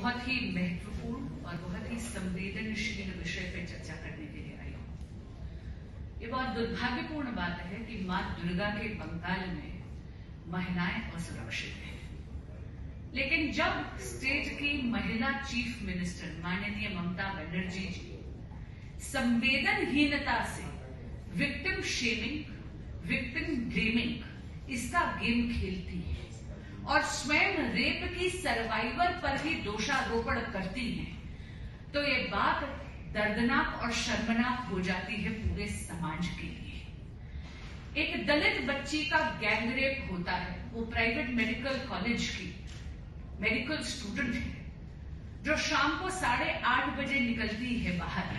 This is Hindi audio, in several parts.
बहुत ही महत्वपूर्ण और बहुत ही संवेदनशील विषय पे चर्चा करने के लिए आई हूं। ये बहुत दुर्भाग्यपूर्ण बात है कि मां दुर्गा के पंडाल में महिलाएं असुरक्षित हैं। लेकिन जब स्टेट की महिला चीफ मिनिस्टर माननीय ममता बनर्जी जी संवेदनहीनता से विक्टिम शेमिंग, विक्टिम ब्लेमिंग इसका गेम खेलती है और स्वयं रेप की सर्वाइवर पर ही दोषारोपण करती हैं, तो ये बात दर्दनाक और शर्मनाक हो जाती है पूरे समाज के लिए। एक दलित बच्ची का गैंगरेप होता है, वो प्राइवेट मेडिकल कॉलेज की मेडिकल स्टूडेंट है जो शाम को 8:30 बजे निकलती है बाहर,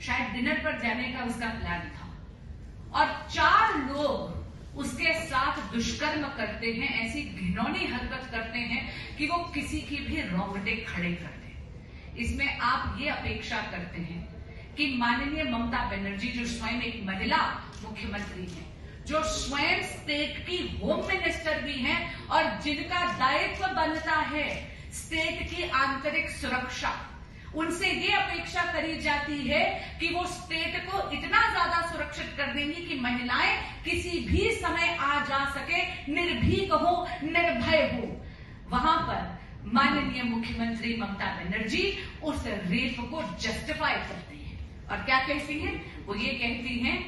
शायद डिनर पर जाने का उसका प्लान था, और 4 लोग उसके साथ दुष्कर्म करते हैं, ऐसी घिनौनी हरकत करते हैं कि वो किसी की भी रोंगटे खड़े कर दें। इसमें आप ये अपेक्षा करते हैं कि माननीय ममता बनर्जी जो स्वयं एक महिला मुख्यमंत्री हैं, जो स्वयं स्टेट की होम मिनिस्टर भी हैं और जिनका दायित्व बनता है स्टेट की आंतरिक सुरक्षा, उनसे ये अपेक्षा करी जाती है कि वो स्टेट को इतना ज्यादा सुरक्षित कर देंगी कि महिलाएं किसी भी समय आ जा सके, निर्भीक हो, निर्भय हो। वहां पर माननीय मुख्यमंत्री ममता बनर्जी उस रेप को जस्टिफाई करती है और क्या कहती है? वो ये कहती हैं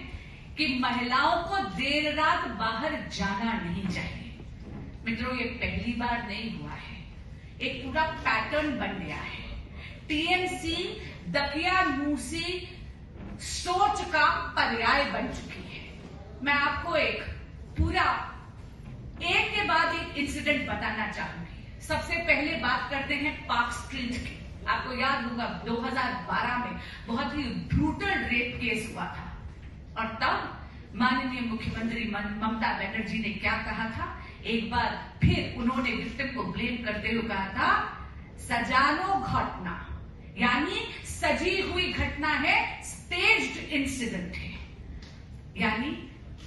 कि महिलाओं को देर रात बाहर जाना नहीं चाहिए। मित्रों, ये पहली बार नहीं हुआ है, एक पूरा पैटर्न बन गया है। टीएमसी दकियानूसी सोच का पर्याय बन चुकी है। मैं आपको एक के बाद एक इंसिडेंट बताना चाहूंगी। सबसे पहले बात करते हैं पार्क स्ट्रीट की। आपको याद होगा 2012 में बहुत ही ब्रूटल रेप केस हुआ था और तब माननीय मुख्यमंत्री ममता बनर्जी ने क्या कहा था? एक बार फिर उन्होंने विक्टिम को ब्लेम करते हुए कहा था, सजानो घटना, यानी सजी हुई घटना है, स्टेज्ड इंसिडेंट है। यानी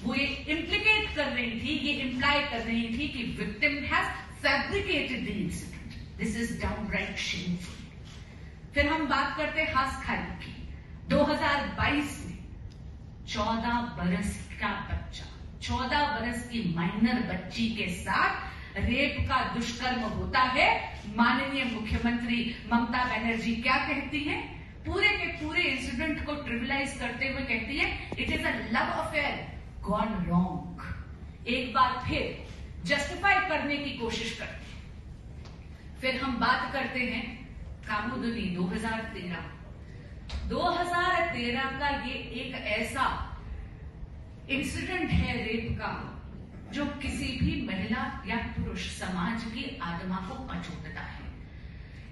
वो ये इंप्लीकेट कर रही थी, ये इंप्लाई कर रही थी कि victim has fabricated the incident. This is downright shameful. फिर हम बात करते हैं हासखाली की। 2022 में 14 बरस का बच्चा, 14 बरस की माइनर बच्ची के साथ रेप का दुष्कर्म होता है। माननीय मुख्यमंत्री ममता बनर्जी क्या कहती हैं? पूरे के पूरे इंसिडेंट को ट्रिविलाइज करते हुए कहती है, it is a love affair gone wrong. एक बार फिर जस्टिफाई करने की कोशिश करती है। फिर हम बात करते हैं कामुदनी 2013 का ये एक ऐसा इंसिडेंट है रेप का जो किसी भी महिला या पुरुष समाज की आत्मा को कचोटता है।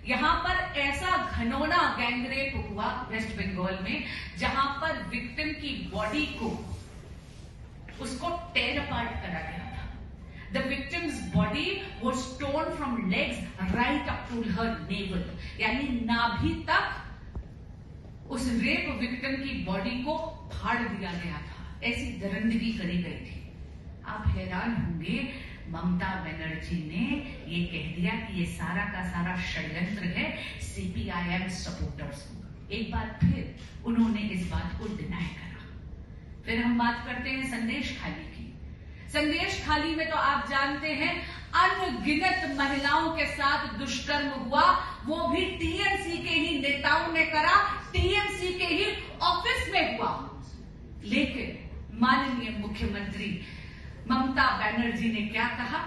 यहां पर ऐसा घनौना गैंगरेप हुआ वेस्ट बंगाल में, जहां पर विक्टिम की बॉडी को उसको टेर अपार्ट करा गया था। The victim's body was torn from legs right up to her navel, यानी नाभि तक उस रेप विक्टिम की बॉडी को फाड़ दिया गया था। ऐसी दरिंदगी करी गई थी। आप हैरान होंगे, ममता बनर्जी ने ये कह दिया कि ये सारा का सारा षड्यंत्र है सीपीआईएम सपोर्टर्स को। एक बार फिर उन्होंने इस बात को डिनाई करा। फिर हम बात करते हैं संदेश खाली की। संदेश खाली में तो आप जानते हैं अनगिनत महिलाओं के साथ दुष्कर्म हुआ, वो भी टीएमसी के ही नेताओं ने करा, टीएमसी के ही ऑफिस में हुआ। लेकिन माननीय मुख्यमंत्री ममता बनर्जी ने क्या कहा?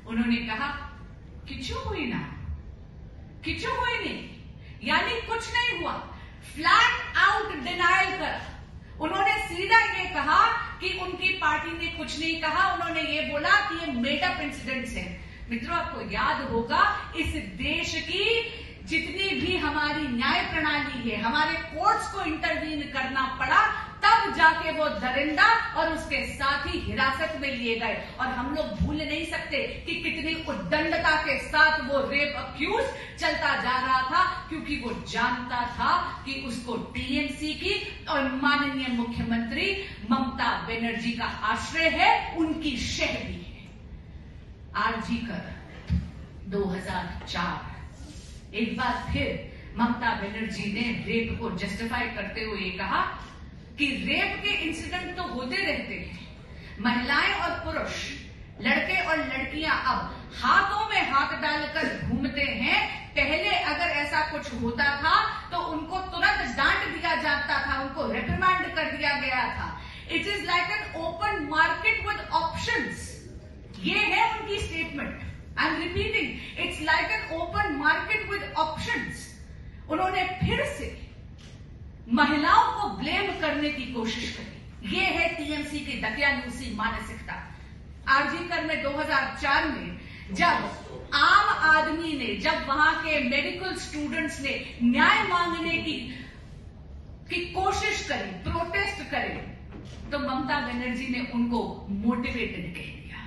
उन्होंने कहा किचु हुई ना, किचु हुई नहीं, यानी कुछ नहीं हुआ। फ्लैट आउट डिनायल करा। उन्होंने सीधा ये कहा कि उनकी पार्टी ने कुछ नहीं कहा, उन्होंने ये बोला कि ये मेडअप इंसिडेंट्स है। मित्रों, आपको याद होगा इस देश की जितनी भी हमारी न्याय प्रणाली है, हमारे कोर्ट्स को इंटरवीन करना पड़ा, तब जाके वो दरिंदा और उसके साथ ही हिरासत में लिए गए। और हम लोग भूल नहीं सकते कि कितनी उद्दंडता के साथ वो रेप अक्यूज चलता जा रहा था, क्योंकि वो जानता था कि उसको टीएमसी की और माननीय मुख्यमंत्री ममता बनर्जी का आश्रय है, उनकी शह भी है। आरजी कर 2004 एक बार फिर ममता बनर्जी ने रेप को जस्टिफाई करते हुए कहा कि रेप के इंसिडेंट तो होते रहते हैं, महिलाएं और पुरुष, लड़के और लड़कियां अब हाथों में हाथ डालकर घूमते हैं। पहले अगर ऐसा कुछ होता था तो उनको तुरंत डांट दिया जाता था, उनको रिप्रिमांड कर दिया गया था। It is like an open market with options. ये है उनकी statement. I am repeating, it's like an open market with options. उन्होंने फिर से महिलाओं को ब्लेम करने की कोशिश करी। ये है टीएमसी की दकियानूसी मानसिकता। आरजीकर में 2004 में जब आम आदमी ने, जब वहां के मेडिकल स्टूडेंट्स ने न्याय मांगने की कोशिश करी, प्रोटेस्ट करे, तो ममता बनर्जी ने उनको मोटिवेटेड कह दिया।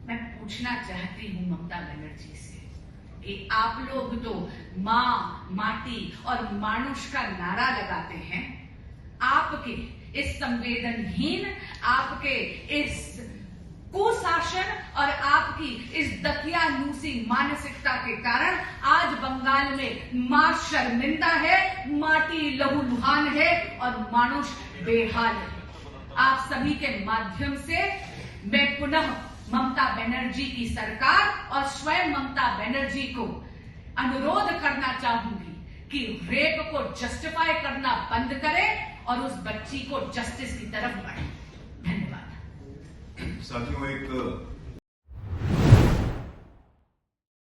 मैं पूछना चाहती हूं ममता बनर्जी से कि आप लोग तो मां, माटी और मानुष का नारा लगाते हैं। आपके इस संवेदनहीन, आपके इस कुशासन और आपकी इस दकियानूसी मानसिकता के कारण आज बंगाल में मां शर्मिंदा है, माटी लहूलुहान है और मानुष बेहाल है। आप सभी के माध्यम से मैं पुनः ममता बनर्जी की सरकार और स्वयं ममता बनर्जी को अनुरोध करना चाहूंगी कि रेप को जस्टिफाई करना बंद करें और उस बच्ची को जस्टिस की तरफ बढ़े। धन्यवाद। साथियों, एक